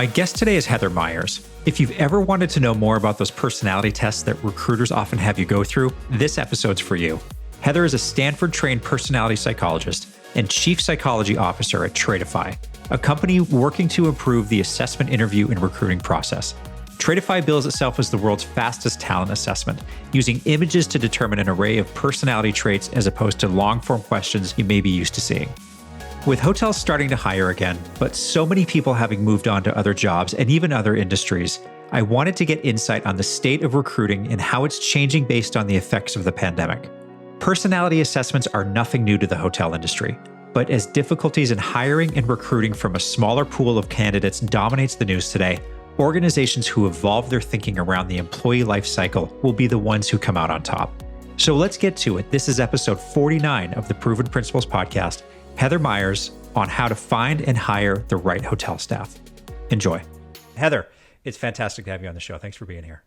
My guest today is Heather Myers. If you've ever wanted to know more about those personality tests that recruiters often have you go through, this episode's for you. Heather is a Stanford-trained personality psychologist and chief psychology officer at Traitify, a company working to improve the assessment, interview, and recruiting process. Traitify bills itself as the world's fastest talent assessment, using images to determine an array of personality traits as opposed to long-form questions you may be used to seeing. With hotels starting to hire again, but so many people having moved on to other jobs and even other industries, I wanted to get insight on the state of recruiting and how it's changing based on the effects of the pandemic. Personality assessments are nothing new to the hotel industry, but as difficulties in hiring and recruiting from a smaller pool of candidates dominates the news today, organizations who evolve their thinking around the employee life cycle will be the ones who come out on top. So let's get to it. This is episode 49 of the Proven Principles podcast. Heather Myers on how to find and hire the right hotel staff. Enjoy. Heather, it's fantastic to have you on the show. Thanks for being here.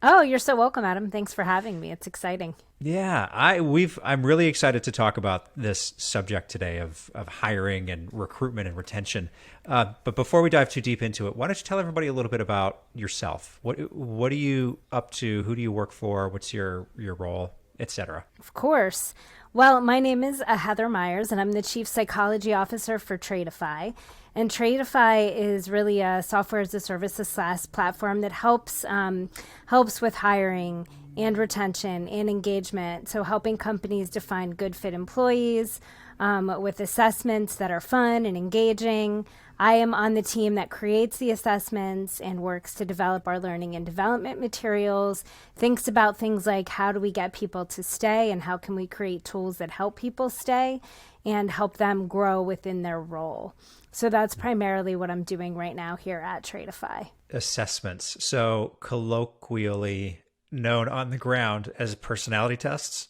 Oh, you're so welcome, Adam. Thanks for having me. It's exciting. Yeah, I'm really excited to talk about this subject today of hiring and recruitment and retention. But before we dive too deep into it, why don't you tell everybody a little bit about yourself? What are you up to? Who do you work for? What's your role, etc.? Of course. Well, my name is Heather Myers, and I'm the Chief Psychology Officer for Traitify. And Traitify is really a software as a service SaaS platform that helps with hiring and retention and engagement. So helping companies define good fit employees with assessments that are fun and engaging. I am on the team that creates the assessments and works to develop our learning and development materials, thinks about things like how do we get people to stay and how can we create tools that help people stay and help them grow within their role. So that's primarily what I'm doing right now here at Traitify. Assessments, so colloquially known on the ground as personality tests.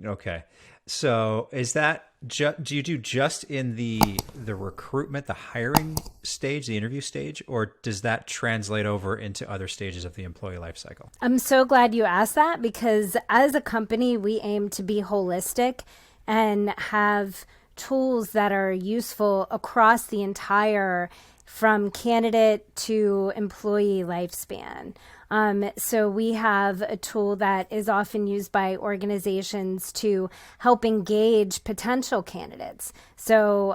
Okay. So is that do you do just in the recruitment, the hiring stage, the interview stage, or does that translate over into other stages of the employee life cycle? I'm so glad you asked that because as a company, we aim to be holistic and have tools that are useful across the entire from candidate to employee lifespan. So we have a tool that is often used by organizations to help engage potential candidates. So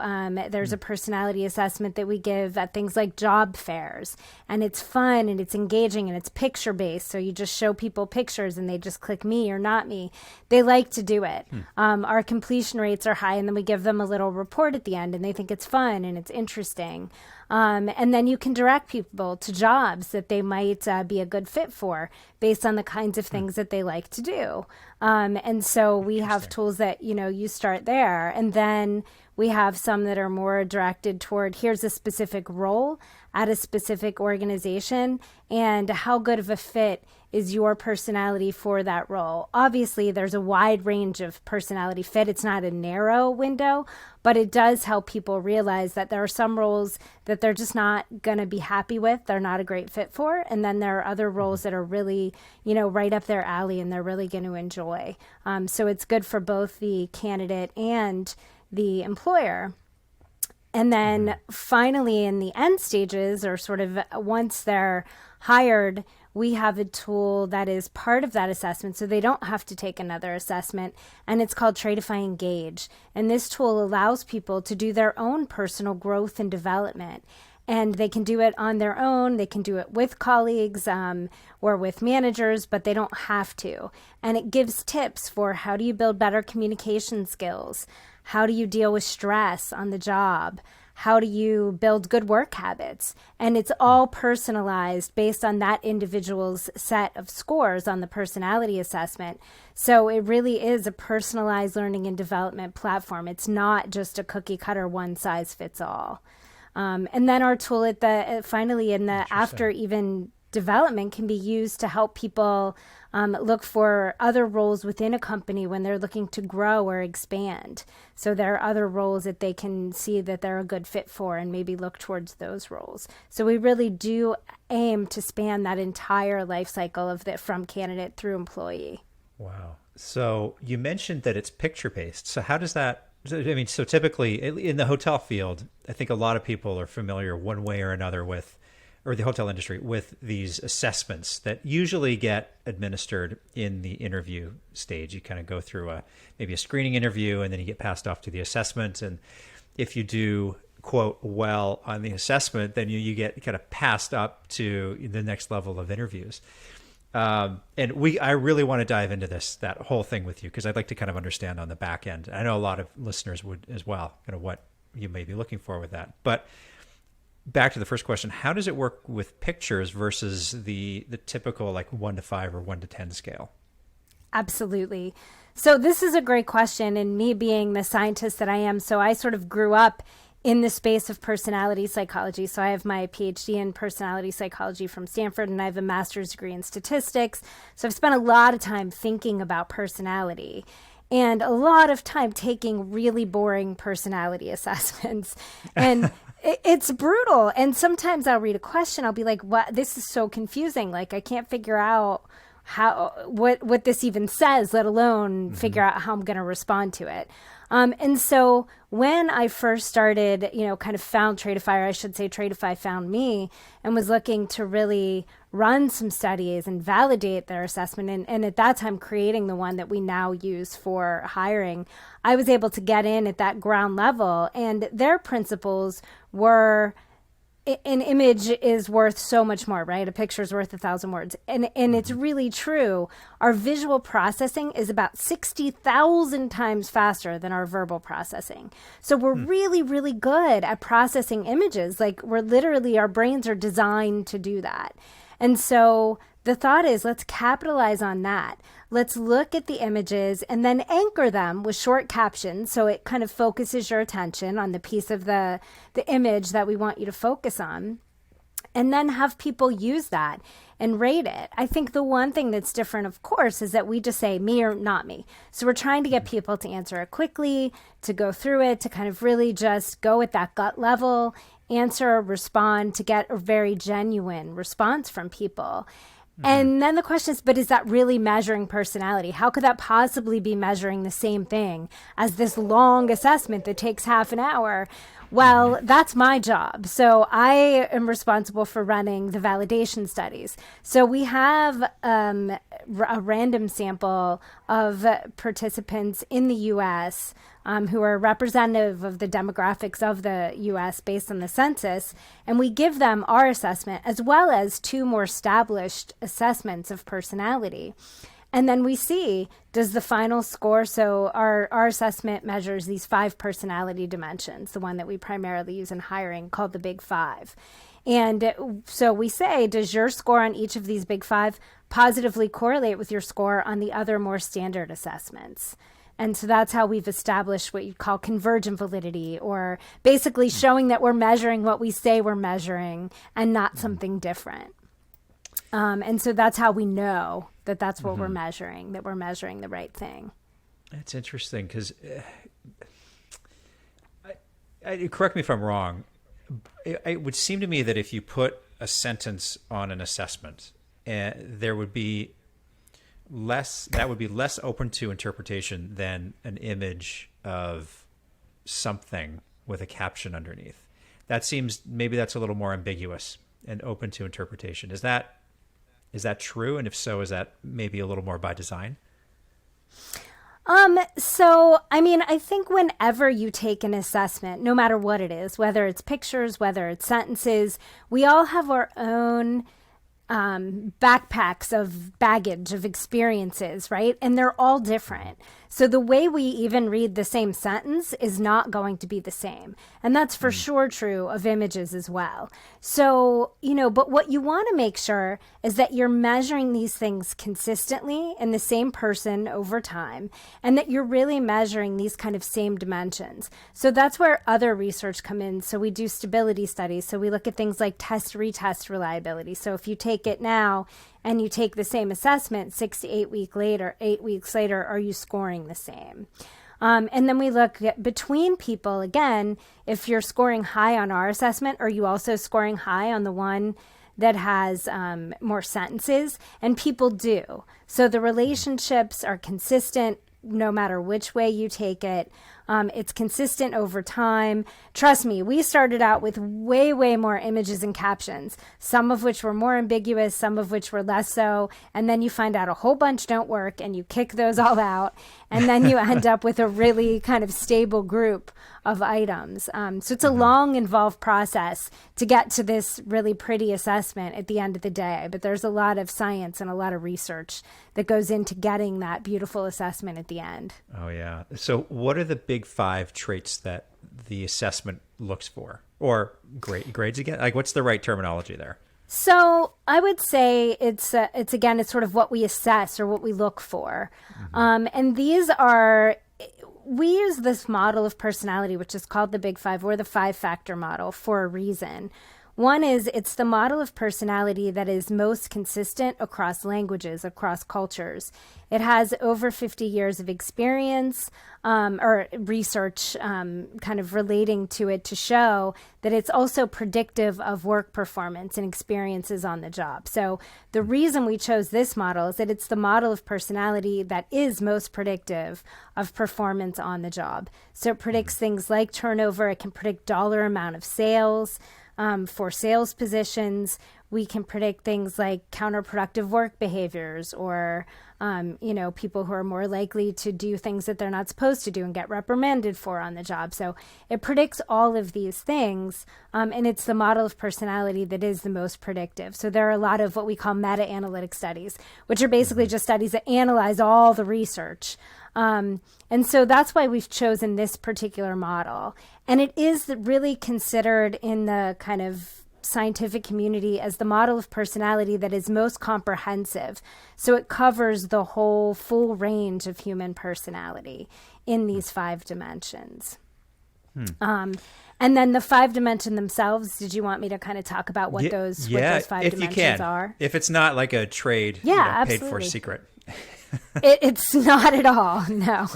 there's a personality assessment that we give at things like job fairs, and it's fun and it's engaging and it's picture based. So you just show people pictures and they just click me or not me. They like to do it. Our completion rates are high, and then we give them a little report at the end and they think it's fun and it's interesting. And then you can direct people to jobs that they might be a good fit for based on the kinds of things that they like to do. And so we have tools that, you start there, and then we have some that are more directed toward here's a specific role at a specific organization and how good of a fit is your personality for that role. Obviously, there's a wide range of personality fit. It's not a narrow window, but it does help people realize that there are some roles that they're just not going to be happy with. They're not a great fit for. And then there are other roles that are really, right up their alley and they're really going to enjoy. So it's good for both the candidate and the employer. And then finally, in the end stages, or sort of once they're hired, we have a tool that is part of that assessment, so they don't have to take another assessment, and it's called Traitify Engage. And this tool allows people to do their own personal growth and development. And they can do it on their own. They can do it with colleagues or with managers, but they don't have to. And it gives tips for how do you build better communication skills? How do you deal with stress on the job? How do you build good work habits? And it's all personalized based on that individual's set of scores on the personality assessment. So it really is a personalized learning and development platform. It's not just a cookie cutter, one size fits all. And then our tool at the finally in the after even development can be used to help people look for other roles within a company when they're looking to grow or expand. So there are other roles that they can see that they're a good fit for and maybe look towards those roles. So we really do aim to span that entire life cycle of from candidate through employee. Wow. So you mentioned that it's picture based. So how does that? I mean, so typically in the hotel field, I think a lot of people are familiar one way or another with, or the hotel industry, with these assessments that usually get administered in the interview stage. You kind of go through maybe a screening interview, and then you get passed off to the assessment. And if you do quote well on the assessment, then you get kind of passed up to the next level of interviews. I really want to dive into that whole thing with you, because I'd like to kind of understand on the back end. I know a lot of listeners would as well, kind of what you may be looking for with that. But back to the first question, how does it work with pictures versus the typical like 1 to 5 or 1 to 10 scale? Absolutely. So this is a great question. And me being the scientist that I am, so I sort of grew up in the space of personality psychology. So I have my PhD in personality psychology from Stanford, and I have a master's degree in statistics. So I've spent a lot of time thinking about personality and a lot of time taking really boring personality assessments. And it's brutal. And sometimes I'll read a question, I'll be like, what? This is so confusing. Like, I can't figure out what this even says, let alone figure out how I'm going to respond to it. And so when I first started, kind of found Traitify, or I should say Traitify found me, and was looking to really run some studies and validate their assessment, and at that time creating the one that we now use for hiring, I was able to get in at that ground level. And their principles were, an image is worth so much more, right? A picture is worth 1,000 words. And it's really true. Our visual processing is about 60,000 times faster than our verbal processing. So we're really, really good at processing images. Like, our brains are designed to do that. And so the thought is, let's capitalize on that. Let's look at the images and then anchor them with short captions, so it kind of focuses your attention on the piece of the image that we want you to focus on, and then have people use that and rate it. I think the one thing that's different, of course, is that we just say me or not me. So we're trying to get people to answer it quickly, to go through it, to kind of really just go at that gut level, answer, respond, to get a very genuine response from people. And then the question is, but is that really measuring personality? How could that possibly be measuring the same thing as this long assessment that takes half an hour? Well, that's my job. So I am responsible for running the validation studies. So we have a random sample of participants in the U.S. Who are representative of the demographics of the U.S. based on the census, and we give them our assessment as well as 2 more established assessments of personality. And then we see, does the final score, so our assessment measures these 5 personality dimensions, the one that we primarily use in hiring, called the Big 5. And so we say, does your score on each of these Big 5 positively correlate with your score on the other more standard assessments? And so that's how we've established what you call convergent validity, or basically showing that we're measuring what we say we're measuring and not something different. And so that's how we know that that's what we're measuring, that we're measuring the right thing. That's interesting, because correct me if I'm wrong. It would seem to me that if you put a sentence on an assessment, there would be less open to interpretation than an image of something with a caption underneath. That seems, maybe that's a little more ambiguous and open to interpretation. Is that true? And if so, is that maybe a little more by design? So, I mean, I think whenever you take an assessment, no matter what it is, whether it's pictures, whether it's sentences, we all have our own backpacks of baggage of experiences, right? And they're all different. So the way we even read the same sentence is not going to be the same. And that's for sure true of images as well. So, but what you want to make sure is that you're measuring these things consistently in the same person over time, and that you're really measuring these kind of same dimensions. So that's where other research come in. So we do stability studies. So we look at things like retest reliability. So if you take it now and you take the same assessment 6 to 8 weeks later, are you scoring the same? And then we look at between people, again, if you're scoring high on our assessment, are you also scoring high on the one that has more sentences, and people do. So the relationships are consistent no matter which way you take it. It's consistent over time. Trust me, we started out with way, way more images and captions, some of which were more ambiguous, some of which were less so. And then you find out a whole bunch don't work and you kick those all out. And then you end up with a really kind of stable group of items. So it's a long, involved process to get to this really pretty assessment at the end of the day. But there's a lot of science and a lot of research that goes into getting that beautiful assessment at the end. Oh, yeah. So what are the big 5 traits that the assessment looks for? Or grades again? Like, what's the right terminology there? So I would say it's sort of what we assess or what we look for. And these are, we use this model of personality, which is called the Big 5 or the 5-factor model, for a reason. One is it's the model of personality that is most consistent across languages, across cultures. It has over 50 years of experience or research kind of relating to it to show that it's also predictive of work performance and experiences on the job. So the reason we chose this model is that it's the model of personality that is most predictive of performance on the job. So it predicts things like turnover. It can predict dollar amount of sales. For sales positions, we can predict things like counterproductive work behaviors or, people who are more likely to do things that they're not supposed to do and get reprimanded for on the job. So it predicts all of these things, and it's the model of personality that is the most predictive. So there are a lot of what we call meta-analytic studies, which are basically just studies that analyze all the research. And so that's why we've chosen this particular model. And it is really considered in the kind of scientific community as the model of personality that is most comprehensive. So it covers the whole full range of human personality in these 5 dimensions. And then the 5 dimensions themselves, did you want me to kind of talk about what those 5 dimensions are? If it's not like a trade paid for secret. It's not at all. No.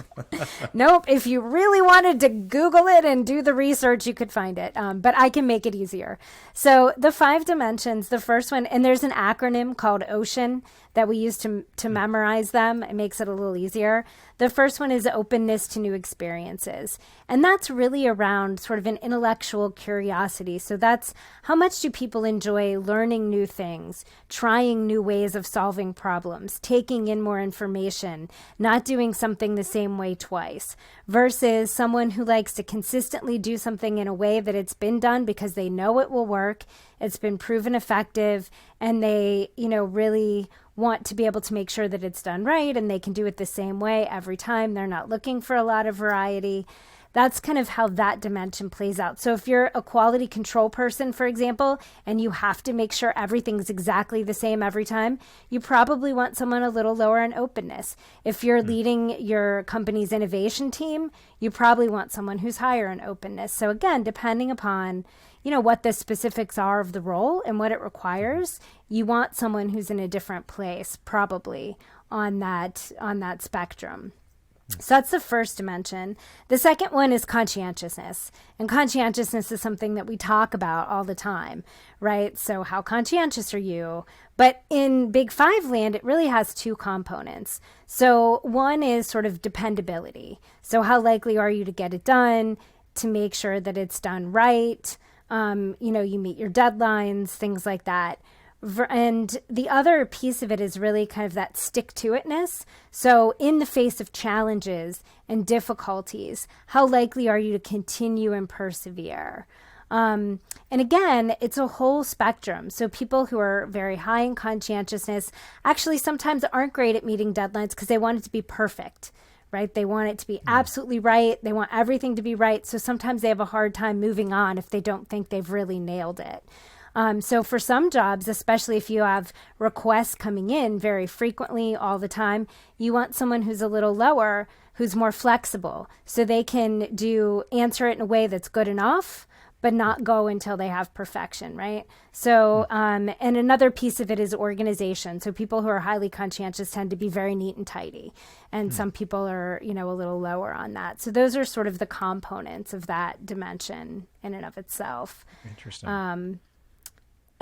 Nope. If you really wanted to Google it and do the research, you could find it. But I can make it easier. So the 5 dimensions, the first one, and there's an acronym called OCEAN that we use to memorize them. It makes it a little easier. The first one is openness to new experiences. And that's really around sort of an intellectual curiosity. So that's how much do people enjoy learning new things, trying new ways of solving problems, taking in more information, not doing something the same way twice, versus someone who likes to consistently do something in a way that it's been done because they know it will work, it's been proven effective, and they, really want to be able to make sure that it's done right and they can do it the same way every time. They're not looking for a lot of variety. That's kind of how that dimension plays out. So if you're a quality control person, for example, and you have to make sure everything's exactly the same every time, you probably want someone a little lower in openness. If you're leading your company's innovation team, you probably want someone who's higher in openness. So again, depending upon what the specifics are of the role and what it requires, you want someone who's in a different place, probably on that spectrum. So that's the first dimension. The second one is conscientiousness. And conscientiousness is something that we talk about all the time, right? So how conscientious are you? But in Big 5 land, it really has 2 components. So one is sort of dependability. So how likely are you to get it done, to make sure that it's done right? You meet your deadlines, things like that. And the other piece of it is really kind of that stick-to-itness. So in the face of challenges and difficulties, how likely are you to continue and persevere? And again, it's a whole spectrum. So people who are very high in conscientiousness actually sometimes aren't great at meeting deadlines because they want it to be perfect. Right? They want it to be absolutely right. They want everything to be right. So sometimes they have a hard time moving on if they don't think they've really nailed it. So for some jobs, especially if you have requests coming in very frequently all the time, you want someone who's a little lower, who's more flexible, so they can answer it in a way that's good enough, but not go until they have perfection, right? So, and another piece of it is organization. So people who are highly conscientious tend to be very neat and tidy. And some people are, a little lower on that. So those are sort of the components of that dimension in and of itself. Interesting.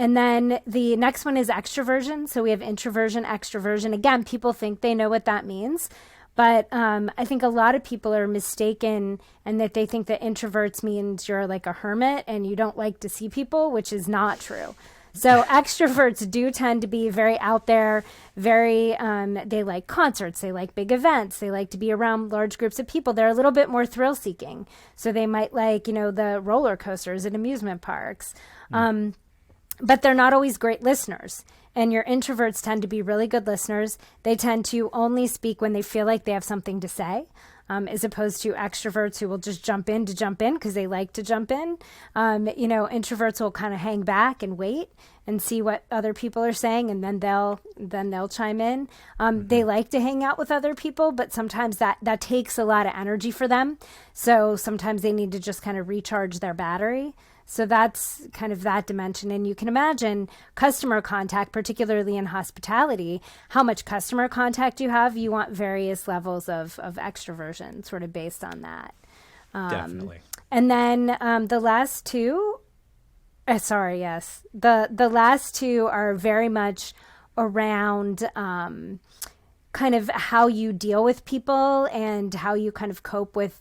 And then the next one is extroversion. So we have introversion, extroversion. Again, people think they know what that means. But I think a lot of people are mistaken, and that they think that introverts means you're like a hermit and you don't like to see people, which is not true. So extroverts do tend to be very out there, very, they like concerts, they like big events, they like to be around large groups of people. They're a little bit more thrill seeking. So they might like, the roller coasters at amusement parks. But they're not always great listeners. And your introverts tend to be really good listeners. They tend to only speak when they feel like they have something to say, as opposed to extroverts who will just jump in because they like to jump in. Introverts will kind of hang back and wait and see what other people are saying, and then they'll chime in. They like to hang out with other people, but sometimes that takes a lot of energy for them. So sometimes they need to just kind of recharge their battery. So that's kind of that dimension. And you can imagine customer contact, particularly in hospitality, how much customer contact you have. You want various levels of extroversion sort of based on that. Definitely. And then the last two, the last two are very much around kind of how you deal with people and how you kind of cope with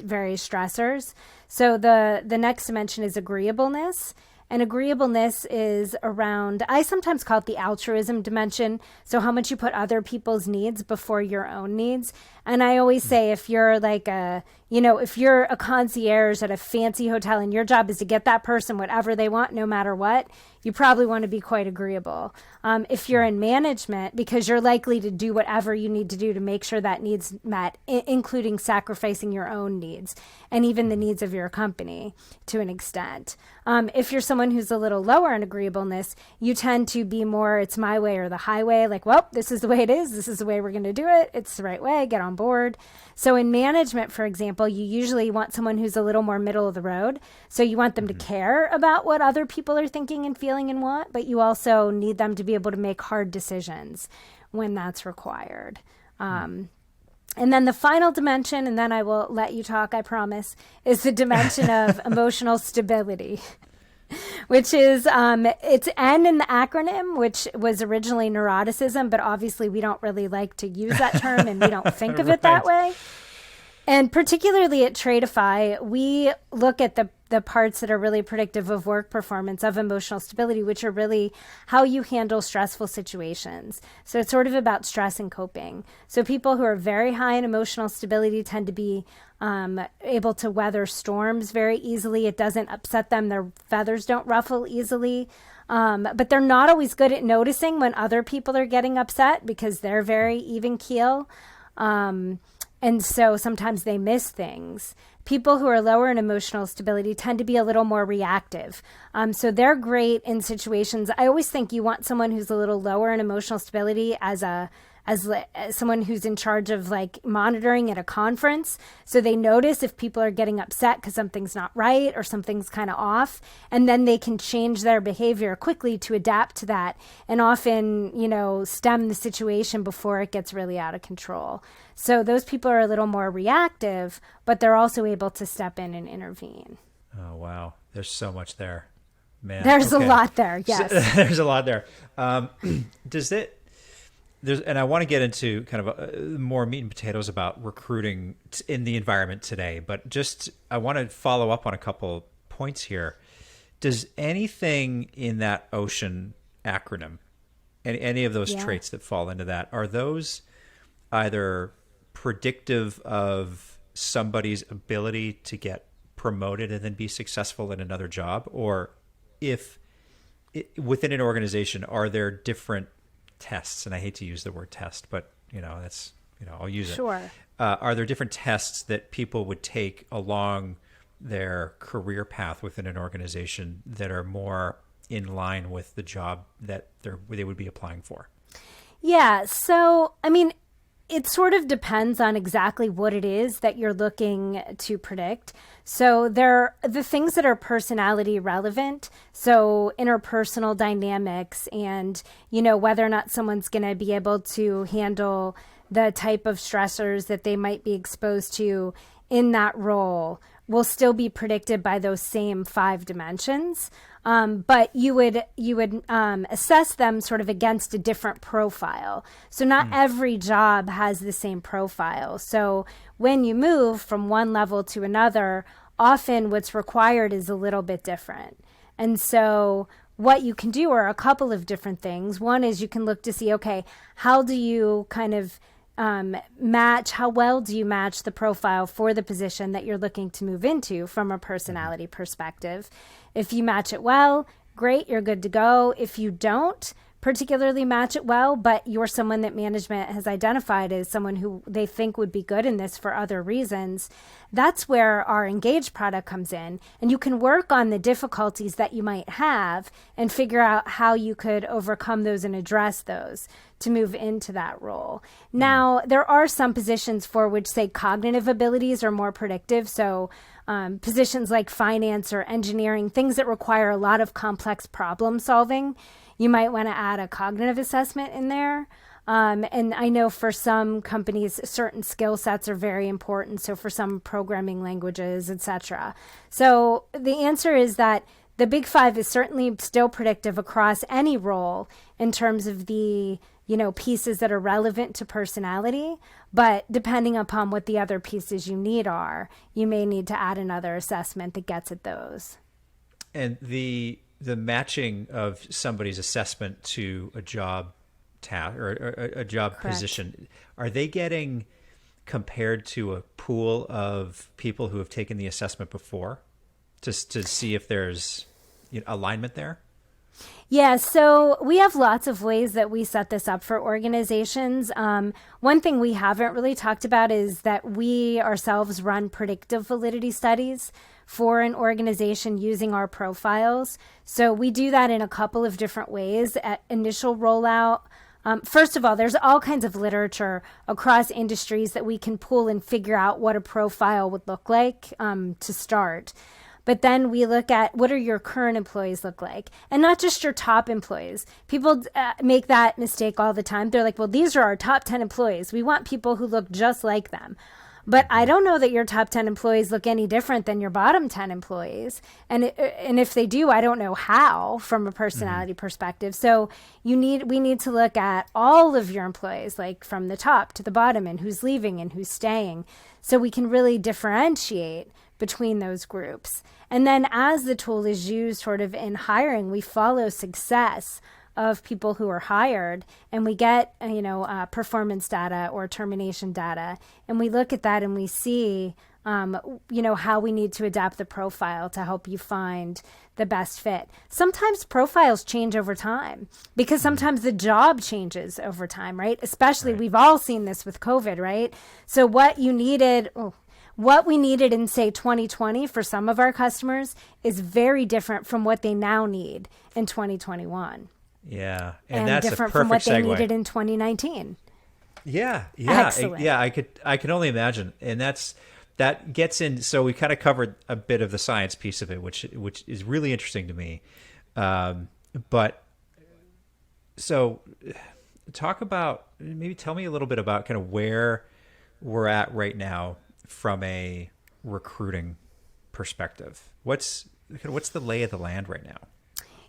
various stressors. So the next dimension is agreeableness. And agreeableness is around, I sometimes call it the altruism dimension. So how much you put other people's needs before your own needs. And I always say, if you're like if you're a concierge at a fancy hotel and your job is to get that person whatever they want, no matter what, you probably want to be quite agreeable. If you're in management, because you're likely to do whatever you need to do to make sure that need's met, including sacrificing your own needs and even the needs of your company to an extent. If you're someone who's a little lower in agreeableness, you tend to be more, it's my way or the highway, like, well, this is the way it is. This is the way we're going to do it. It's the right way. Get on board. So in management, for example, you usually want someone who's a little more middle of the road. So you want them to care about what other people are thinking and feeling and want, but you also need them to be able to make hard decisions when that's required. And then the final dimension, and then I will let you talk, I promise, is the dimension of emotional stability, which is, it's N in the acronym, which was originally neuroticism, but obviously we don't really like to use that term and we don't think of it that way. And particularly at Traitify, we look at the parts that are really predictive of work performance, of emotional stability, which are really how you handle stressful situations. So it's sort of about stress and coping. So people who are very high in emotional stability tend to be able to weather storms very easily. It doesn't upset them. Their feathers don't ruffle easily. But they're not always good at noticing when other people are getting upset because they're very even keel. And so sometimes they miss things. People who are lower in emotional stability tend to be a little more reactive. So they're great in situations. I always think you want someone who's a little lower in emotional stability as someone who's in charge of like monitoring at a conference. So they notice if people are getting upset because something's not right or something's kind of off, and then they can change their behavior quickly to adapt to that and often, stem the situation before it gets really out of control. So those people are a little more reactive, but they're also able to step in and intervene. Oh, wow. There's so much there, man. There's a lot there. Yes. There's a lot there. And I want to get into kind of more meat and potatoes about recruiting in the environment today, but I want to follow up on a couple points here. Does anything in that OCEAN acronym, any of those traits that fall into that, are those either predictive of somebody's ability to get promoted and then be successful in another job? Or within an organization, are there different tests? And I hate to use the word test, but I'll use it. Sure. Are there different tests that people would take along their career path within an organization that are more in line with the job that they would be applying for? Yeah. So, it sort of depends on exactly what it is that you're looking to predict. So the things that are personality relevant, so interpersonal dynamics and, whether or not someone's going to be able to handle the type of stressors that they might be exposed to in that role, will still be predicted by those same 5 dimensions. But you would assess them sort of against a different profile. So not every job has the same profile. So when you move from one level to another, often what's required is a little bit different. And so what you can do are a couple of different things. One is you can look to see, okay, how do you kind of how well do you match the profile for the position that you're looking to move into from a personality perspective? If you match it well, great, you're good to go. If you don't particularly match it well, but you're someone that management has identified as someone who they think would be good in this for other reasons, that's where our Engage product comes in. And you can work on the difficulties that you might have and figure out how you could overcome those and address those to move into that role. Now, there are some positions for which, say, cognitive abilities are more predictive. So positions like finance or engineering, things that require a lot of complex problem solving, you might want to add a cognitive assessment in there. And I know for some companies, certain skill sets are very important. So for some programming languages, etc. So the answer is that the Big Five is certainly still predictive across any role in terms of the pieces that are relevant to personality. But depending upon what the other pieces you need are, you may need to add another assessment that gets at those. And the matching of somebody's assessment to a job task or a job Correct. position, are they getting compared to a pool of people who have taken the assessment before to see if there's alignment there? Yeah, so we have lots of ways that we set this up for organizations. One thing we haven't really talked about is that we ourselves run predictive validity studies for an organization using our profiles. So we do that in a couple of different ways at initial rollout. First of all, there's all kinds of literature across industries that we can pull and figure out what a profile would look like to start. But then we look at what are your current employees look like, and not just your top employees. People make that mistake all the time. They're like, well, these are our top 10 employees. We want people who look just like them. But I don't know that your top 10 employees look any different than your bottom 10 employees. And if they do, I don't know how from a personality perspective. So we need to look at all of your employees, like from the top to the bottom, and who's leaving and who's staying. So we can really differentiate between those groups. And then as the tool is used sort of in hiring, we follow success of people who are hired, and we get, performance data or termination data. And we look at that and we see, how we need to adapt the profile to help you find the best fit. Sometimes profiles change over time because sometimes the job changes over time, right? Especially We've all seen this with COVID, right? So what we needed in, say, 2020 for some of our customers is very different from what they now need in 2021. Yeah. And that's different a perfect from what they segue. needed in 2019. Yeah. Excellent. I can only imagine. And that gets in. So we kind of covered a bit of the science piece of it, which is really interesting to me. But so tell me a little bit about kind of where we're at right now from a recruiting perspective. What's the lay of the land right now?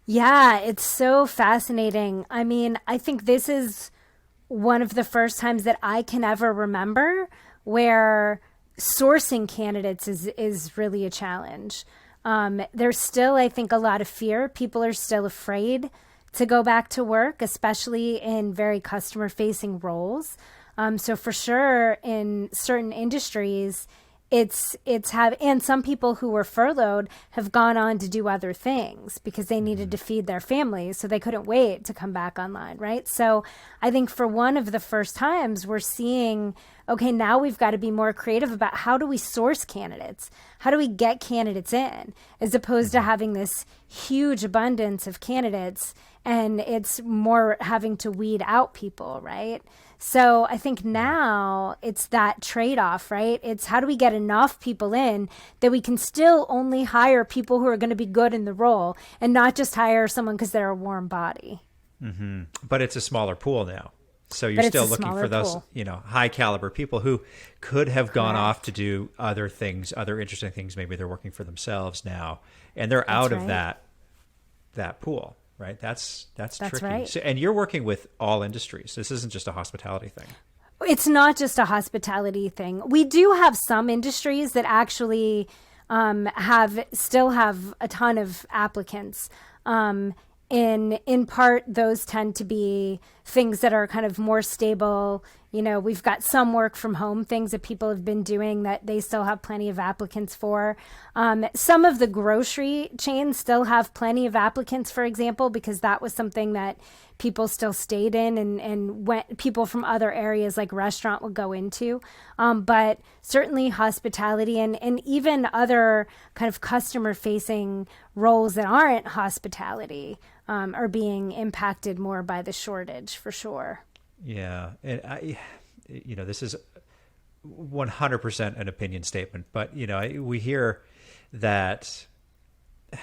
Yeah, it's so fascinating. I mean, I think this is one of the first times that I can ever remember where sourcing candidates is really a challenge. There's still, I think, a lot of fear. People are still afraid to go back to work, especially in very customer-facing roles. So for sure, in certain industries, and some people who were furloughed have gone on to do other things because they needed to feed their families, so they couldn't wait to come back online, right? So I think for one of the first times we're seeing, okay, now we've got to be more creative about how do we source candidates? How do we get candidates in, as opposed to having this huge abundance of candidates and it's more having to weed out people, right? So I think now it's that trade-off, right? It's how do we get enough people in that we can still only hire people who are going to be good in the role and not just hire someone because they're a warm body. Mm-hmm. But it's a smaller pool now. So you're But it's still a looking smaller for those, pool. high caliber people who could have gone off Correct. to do other things, other interesting things. Maybe they're working for themselves now, and they're That's out of right. that pool, right? That's That's tricky. right. So, and you're working with all industries. This isn't just a hospitality thing. It's not just a hospitality thing. We do have some industries that actually have still have a ton of applicants. In part, those tend to be things that are kind of more stable. We've got some work from home things that people have been doing that they still have plenty of applicants for. Some of the grocery chains still have plenty of applicants, for example, because that was something that people still stayed in and went, people from other areas like restaurant would go into. But certainly hospitality and even other kind of customer facing roles that aren't hospitality are being impacted more by the shortage for sure. Yeah, and this is 100% an opinion statement, but we hear that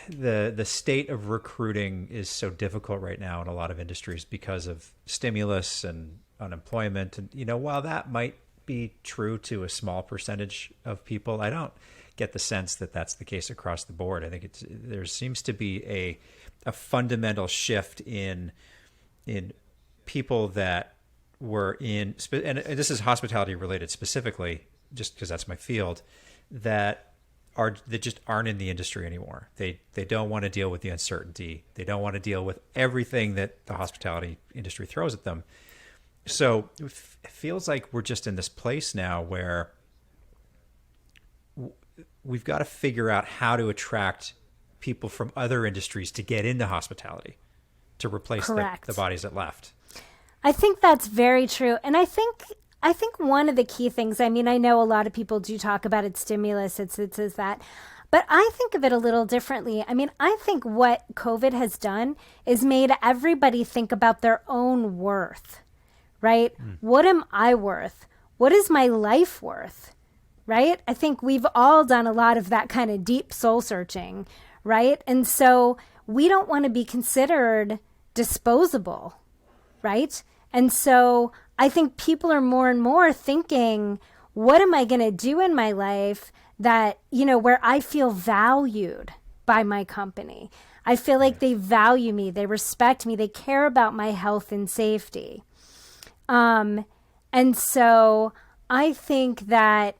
the state of recruiting is so difficult right now in a lot of industries because of stimulus and unemployment, and while that might be true to a small percentage of people, I don't get the sense that that's the case across the board. I think there seems to be a fundamental shift in people that were in, and this is hospitality related specifically, just because that's my field, that just aren't in the industry anymore. They don't want to deal with the uncertainty. They don't want to deal with everything that the hospitality industry throws at them. So it feels like we're just in this place now where we've got to figure out how to attract people from other industries to get into hospitality to replace the bodies that left. I think that's very true. And I think one of the key things, I mean, I know a lot of people do talk about it's stimulus, it's that, but I think of it a little differently. I mean, I think what COVID has done is made everybody think about their own worth, right? What am I worth? What is my life worth? Right? I think we've all done a lot of that kind of deep soul searching, right? And so we don't want to be considered disposable, right? And so I think people are more and more thinking, what am I going to do in my life that, where I feel valued by my company? I feel like they value me, they respect me, they care about my health and safety. And so I think that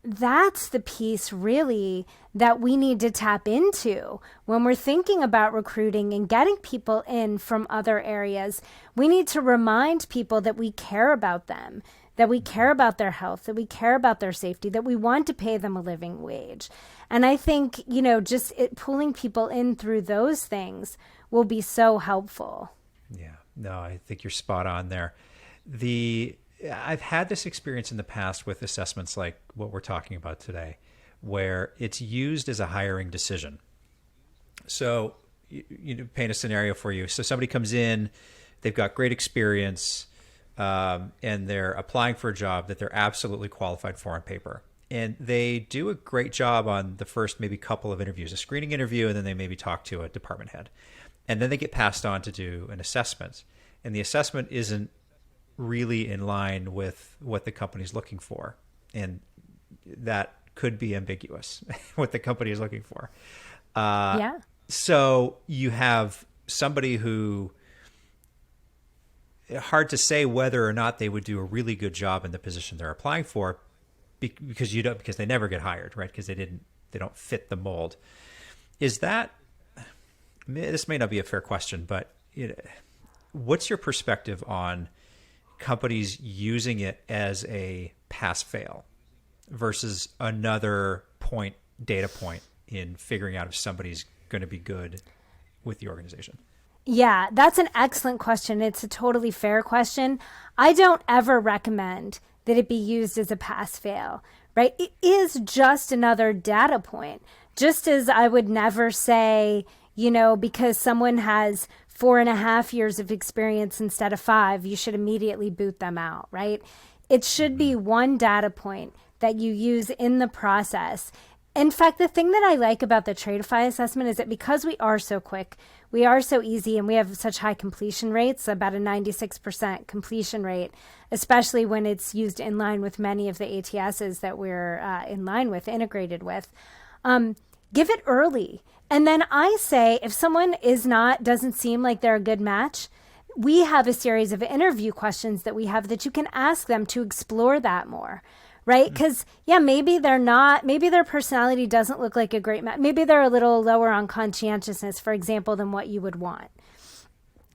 that's the piece really that we need to tap into when we're thinking about recruiting and getting people in from other areas. We need to remind people that we care about them, that we care about their health, that we care about their safety, that we want to pay them a living wage. And I think, just pulling people in through those things will be so helpful. Yeah, no, I think you're spot on there. I've had this experience in the past with assessments like what we're talking about today, where it's used as a hiring decision. So, paint a scenario for you. So somebody comes in, they've got great experience, and they're applying for a job that they're absolutely qualified for on paper. And they do a great job on the first maybe couple of interviews, a screening interview, and then they maybe talk to a department head. And then they get passed on to do an assessment. And the assessment isn't really in line with what the company's looking for. And that could be ambiguous, what the company is looking for. Yeah. So you have somebody who, hard to say whether or not they would do a really good job in the position they're applying for, because they never get hired, right? Because they don't fit the mold. Is that, this may not be a fair question, but what's your perspective on companies using it as a pass-fail versus another data point in figuring out if somebody's going to be good with the organization? Yeah, that's an excellent question. It's a totally fair question. I don't ever recommend that it be used as a pass-fail, right? It is just another data point. Just as I would never say, because someone has 4.5 years of experience instead of 5, you should immediately boot them out, right? It should be one data point that you use in the process. In fact, the thing that I like about the Traitify assessment is that because we are so quick, we are so easy, and we have such high completion rates, about a 96% completion rate, especially when it's used in line with many of the ATSs that we're in line with, integrated with. Give it early. And then I say, if someone doesn't seem like they're a good match, we have a series of interview questions that we have that you can ask them to explore that more. Right? Because, maybe maybe their personality doesn't look like a great match. Maybe they're a little lower on conscientiousness, for example, than what you would want.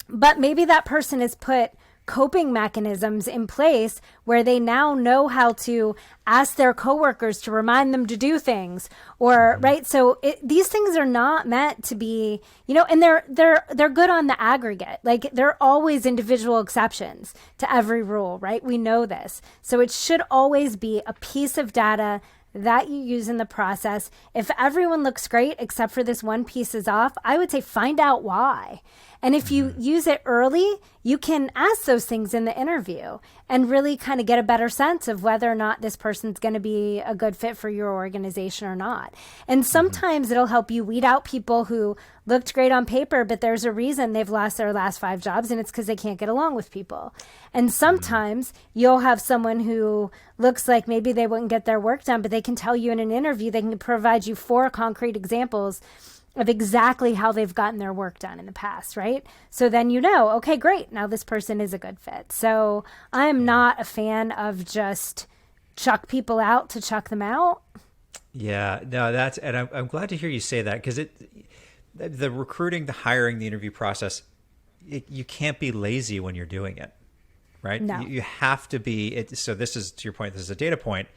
But maybe that person has put coping mechanisms in place where they now know how to ask their coworkers to remind them to do things, or right. So these things are not meant to be, and they're good on the aggregate. Like, there are always individual exceptions to every rule, right? We know this. So it should always be a piece of data that you use in the process. If everyone looks great except for this one piece is off, I would say find out why. And if you use it early, you can ask those things in the interview and really kind of get a better sense of whether or not this person's going to be a good fit for your organization or not. And sometimes it'll help you weed out people who looked great on paper, but there's a reason they've lost their last 5 jobs, and it's because they can't get along with people. And sometimes you'll have someone who looks like maybe they wouldn't get their work done, but they can tell you in an interview, they can provide you 4 concrete examples of exactly how they've gotten their work done in the past, right? So then okay, great, now this person is a good fit. So I'm not a fan of just chuck people out to chuck them out. Yeah, no, and I'm glad to hear you say that, because the recruiting, the hiring, the interview process, you can't be lazy when you're doing it, right? No. You have to be, so this is, to your point, this is a data point,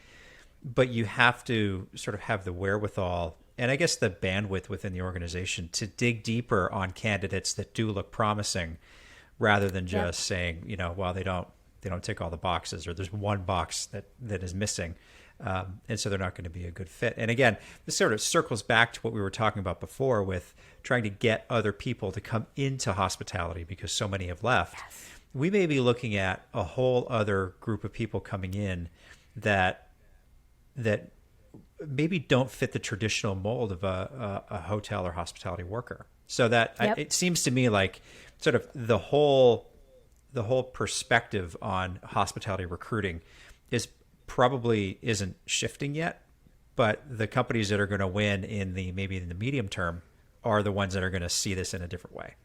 but you have to sort of have the wherewithal and I guess the bandwidth within the organization to dig deeper on candidates that do look promising, rather than just saying, well, they don't tick all the boxes, or there's one box that is missing. And so they're not going to be a good fit. And again, this sort of circles back to what we were talking about before with trying to get other people to come into hospitality, because so many have left. Yes. We may be looking at a whole other group of people coming in that maybe don't fit the traditional mold of a hotel or hospitality worker. So that it seems to me like sort of the whole perspective on hospitality recruiting probably isn't shifting yet, but the companies that are going to win maybe in the medium term are the ones that are going to see this in a different way.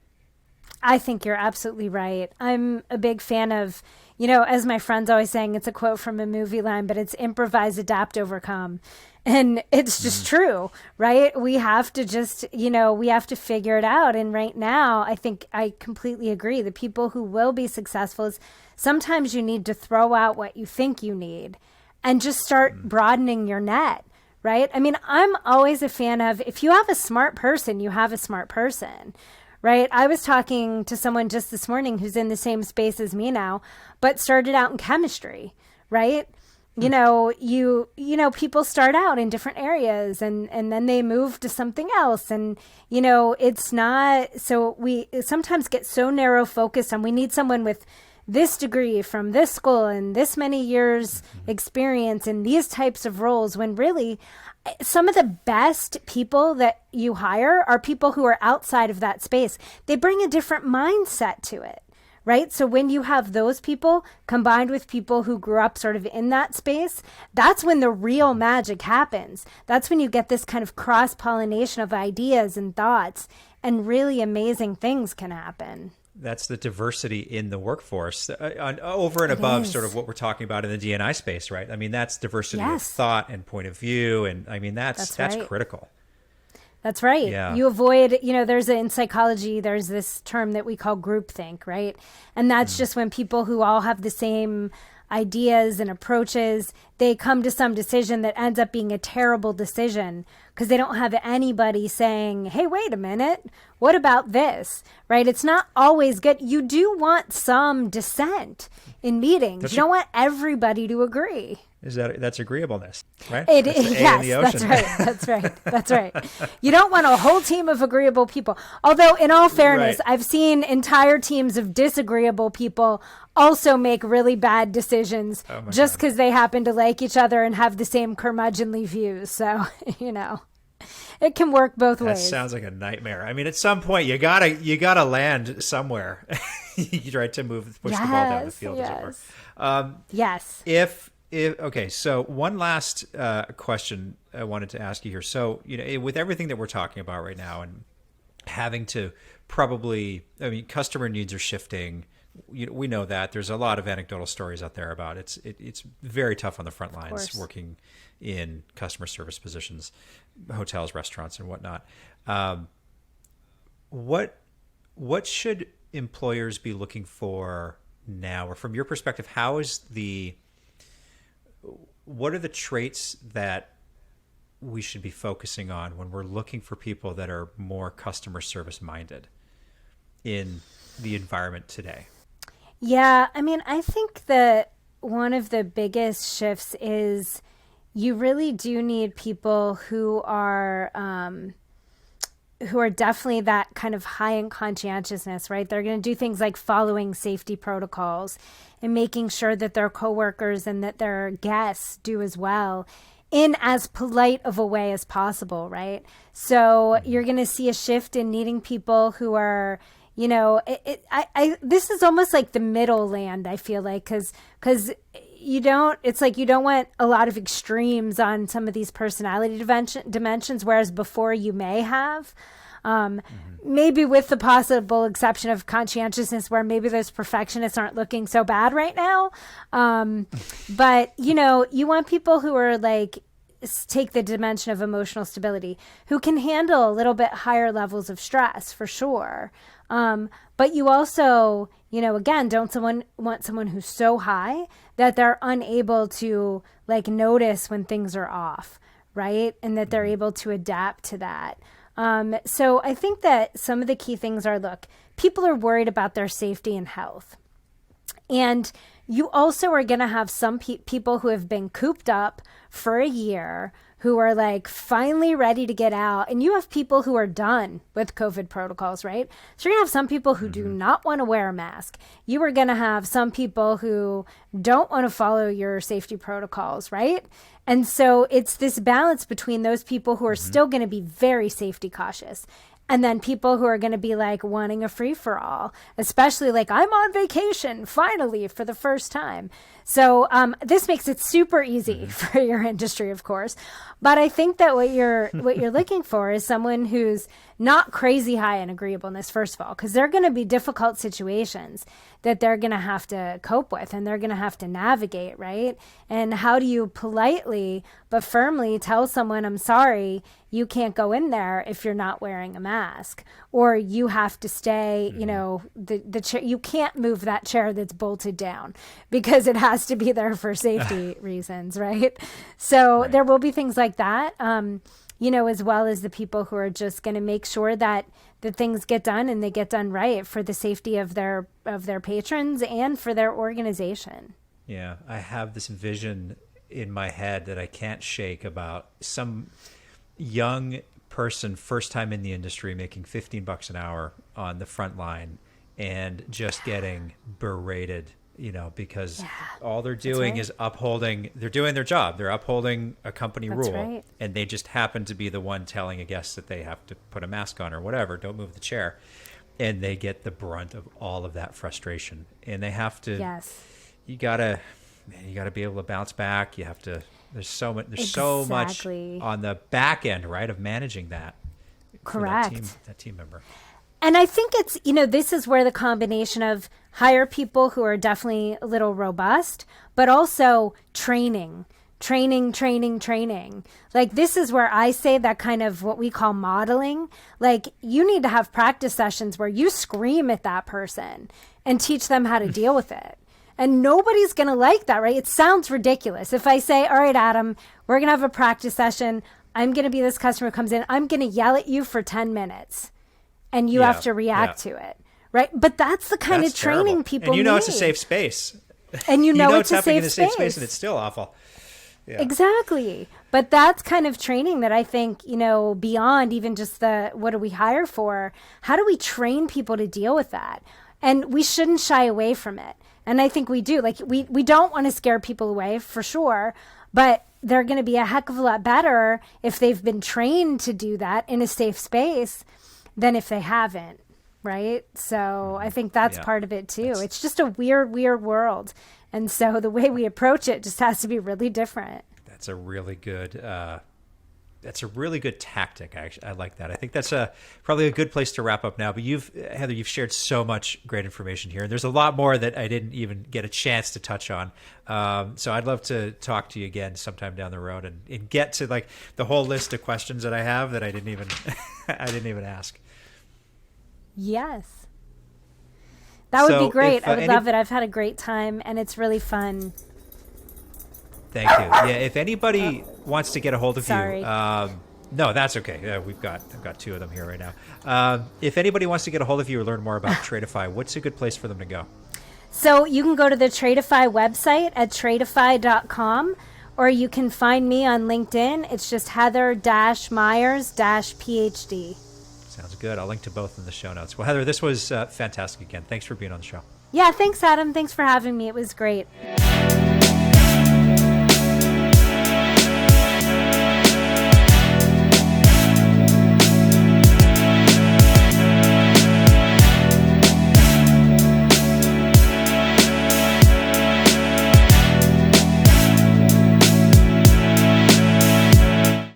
I think you're absolutely right. I'm a big fan of, as my friend's always saying, it's a quote from a movie line, but it's improvise, adapt, overcome. And it's just true, right? We have to just, we have to figure it out. And right now, I think I completely agree. The people who will be successful is sometimes you need to throw out what you think you need and just start broadening your net, right? I mean, I'm always a fan of, if you have a smart person, you have a smart person. Right. I was talking to someone just this morning who's in the same space as me now, but started out in chemistry. Right. People start out in different areas and then they move to something else. And, it's not, so we sometimes get so narrow focused on, we need someone with this degree from this school and this many years experience in these types of roles, when really some of the best people that you hire are people who are outside of that space. They bring a different mindset to it, right? So when you have those people combined with people who grew up sort of in that space, that's when the real magic happens. That's when you get this kind of cross-pollination of ideas and thoughts, and really amazing things can happen. That's the diversity in the workforce, over and above sort of what we're talking about in the D&I space, right? I mean, that's diversity of thought and point of view. And I mean, that's right. Critical. That's right. Yeah. You avoid, in psychology, there's this term that we call groupthink, right? And that's just when people who all have the same ideas and approaches, they come to some decision that ends up being a terrible decision because they don't have anybody saying, hey, wait a minute, what about this, right? It's not always good. You do want some dissent in meetings. You don't want everybody to agree. That's agreeableness, right? Yes, that's right. That's right. You don't want a whole team of agreeable people. Although, in all fairness, I've seen entire teams of disagreeable people also make really bad decisions just because they happen to like each other and have the same curmudgeonly views. So, it can work both ways. That sounds like a nightmare. I mean, at some point you gotta land somewhere. You try to push the ball down the field, as it were. Yes. Okay, so one last question I wanted to ask you here. So, with everything that we're talking about right now and having to customer needs are shifting. We know that there's a lot of anecdotal stories out there about it's very tough on the front lines working in customer service positions, hotels, restaurants, and whatnot. What should employers be looking for now, or from your perspective, what are the traits that we should be focusing on when we're looking for people that are more customer service minded in the environment today? Yeah, I think that one of the biggest shifts is you really do need people who are definitely that kind of high in conscientiousness, right? They're going to do things like following safety protocols and making sure that their coworkers and that their guests do as well in as polite of a way as possible, right? So you're going to see a shift in needing people who are, this is almost like the middle land, I feel like, because you don't want a lot of extremes on some of these personality dimensions, whereas before you may have. Maybe with the possible exception of conscientiousness, where maybe those perfectionists aren't looking so bad right now. But, you want people who are take the dimension of emotional stability, who can handle a little bit higher levels of stress for sure. But you also, again, don't want someone who's so high that they're unable to notice when things are off, right? And that they're able to adapt to that. So I think that some of the key things are, people are worried about their safety and health. And you also are going to have some people who have been cooped up for a year, who are finally ready to get out. And you have people who are done with COVID protocols, right? So you're going to have some people who do not want to wear a mask. You are going to have some people who don't want to follow your safety protocols, right? And so it's this balance between those people who are still going to be very safety cautious, and then people who are going to be wanting a free for all, especially I'm on vacation finally for the first time. So this makes it super easy for your industry, of course. But I think that what you're looking for is someone who's not crazy high in agreeableness, first of all, because they're going to be difficult situations that they're going to have to cope with and they're going to have to navigate, right? And how do you politely but firmly tell someone, I'm sorry, you can't go in there if you're not wearing a mask, or you have to stay, the chair, you can't move that chair that's bolted down because it has to be there for safety reasons, right? So there will be things like that, as well as the people who are just going to make sure that the things get done and they get done right for the safety of their patrons and for their organization. Yeah, I have this vision in my head that I can't shake about some young person, first time in the industry, making $15 an hour on the front line and just getting berated, because all they're doing is they're doing their job. They're upholding a company rule, and they just happen to be the one telling a guest that they have to put a mask on or whatever, don't move the chair. And they get the brunt of all of that frustration. And they have to, you gotta be able to bounce back. You have to, there's so much on the back end, right, of managing that. Correct. That team member. And I think it's, this is where the combination of hire people who are definitely a little robust, but also training. This is where I say that kind of what we call modeling. You need to have practice sessions where you scream at that person and teach them how to deal with it. And nobody's going to like that, right? It sounds ridiculous. If I say, all right, Adam, we're going to have a practice session. I'm going to be this customer who comes in. I'm going to yell at you for 10 minutes. And you have to react to it, right? But that's the kind of training people need. And it's a safe space. And it's happening a in a safe space, space. and it's still awful. Yeah. Exactly. But that's kind of training that I think, beyond even just the what do we hire for? How do we train people to deal with that? And we shouldn't shy away from it. And I think we do. Like we don't want to scare people away for sure, but they're going to be a heck of a lot better if they've been trained to do that in a safe space than if they haven't. Right. So I think that's part of it too. It's just a weird world. And so the way we approach it just has to be really different. That's a really good tactic. I like that. I think that's probably a good place to wrap up now. But Heather, you've shared so much great information here. And there's a lot more that I didn't even get a chance to touch on. So I'd love to talk to you again sometime down the road and get to like the whole list of questions that I have that I didn't even ask. Yes. That would be great. I would love it. I've had a great time and it's really fun. Thank you. Yeah, if anybody wants to get a hold of Sorry. you, no, that's okay. Yeah, I've got two of them here right now. If anybody wants to get a hold of you or learn more about Traitify, what's a good place for them to go? So you can go to the Traitify website at traitify.com, or you can find me on LinkedIn. It's just Heather-Myers-PhD. Sounds good. I'll link to both in the show notes. Well, Heather, this was fantastic again. Thanks for being on the show. Yeah, thanks, Adam. Thanks for having me. It was great.